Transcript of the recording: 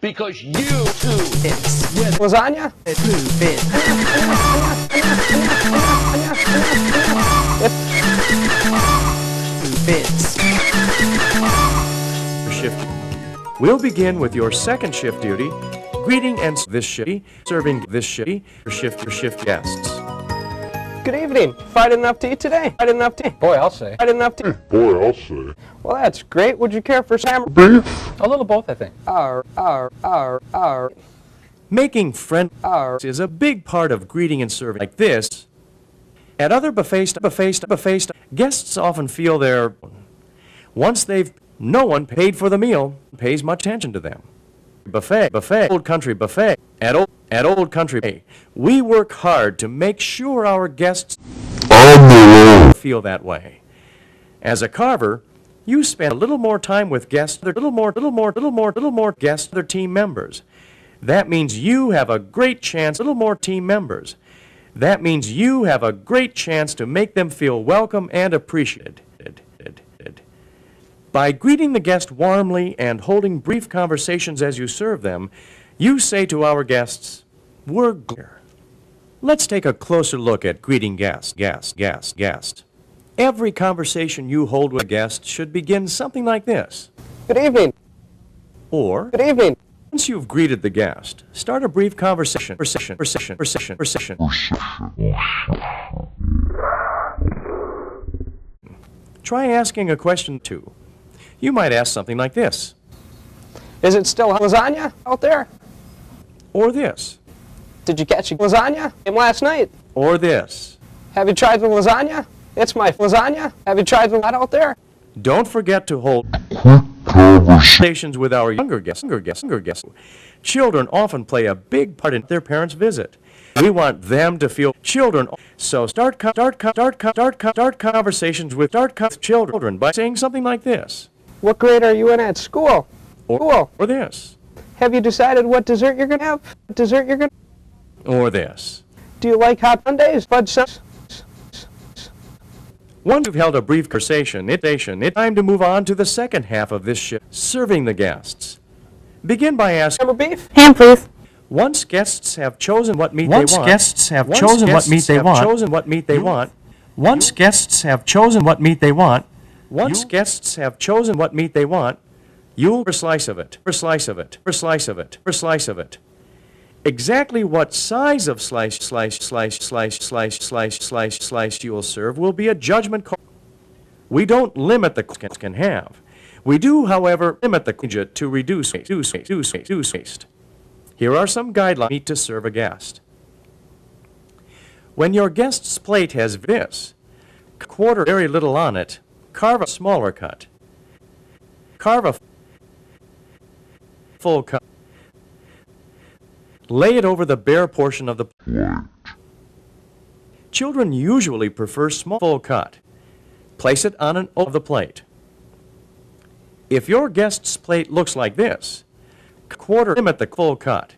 because you too It's with lasagna. It's bit. Bits. Shift. We'll begin with your second shift duty, greeting and this shift, serving this shift guests. Good evening. Fried enough to eat today? Fried enough to eat? Boy, I'll say. Fried enough to eat? Boy, I'll say. Well, that's great. Would you care for some Beef? A little both, I think. Making friends is a big part of greeting and serving like this. At other buffets, guests often feel once no one paid for the meal, pays much attention to them. Buffet, Old Country Buffet. At Old Country, we work hard to make sure our guests feel that way. As a carver, you spend a little more time with guests, little more guests, other team members. That means you have a great chance, little more team members. That means you have a great chance to make them feel welcome and appreciated. By greeting the guest warmly and holding brief conversations as you serve them, you say to our guests, we're glad. Let's take a closer look at greeting guest. Every conversation you hold with a guest should begin something like this. Good evening. Or, Good evening. once you've greeted the guest, start a brief conversation. Try asking a question too. You might ask something like this, Is it still lasagna out there? or this, Did you catch a lasagna in last night? or this. Have you tried the lasagna? It's my lasagna. Have you tried the lot out there? Don't forget to hold conversations with our younger guests. Children often play a big part in their parents' visit. We want them to feel children. So start conversations with children by saying something like this, What grade are you in at school? or this, Have you decided what dessert you're gonna have? or this. Do you like hot sundaes? Once you've held a brief conversation, it's time to move on to the second half of this shift, serving the guests. Begin by asking, Hammer beef? Ham, please. once guests have chosen what meat Once they want, guests have chosen what meat they want, chosen what meat they want, Once guests have chosen what meat they want, once guests have chosen what meat they want, you'll per slice of it. Exactly what size of slice you'll serve will be a judgment call. We don't limit the can have. We do, however, limit the budget to reduce waste. Here are some guidelines to serve a guest. When your guest's plate has this, quarter very little on it, carve a smaller cut. Carve a full cut. Lay it over the bare portion of the plate. Children usually prefer small full cut. Place it on an of the plate. If your guest's plate looks like this, limit the full cut.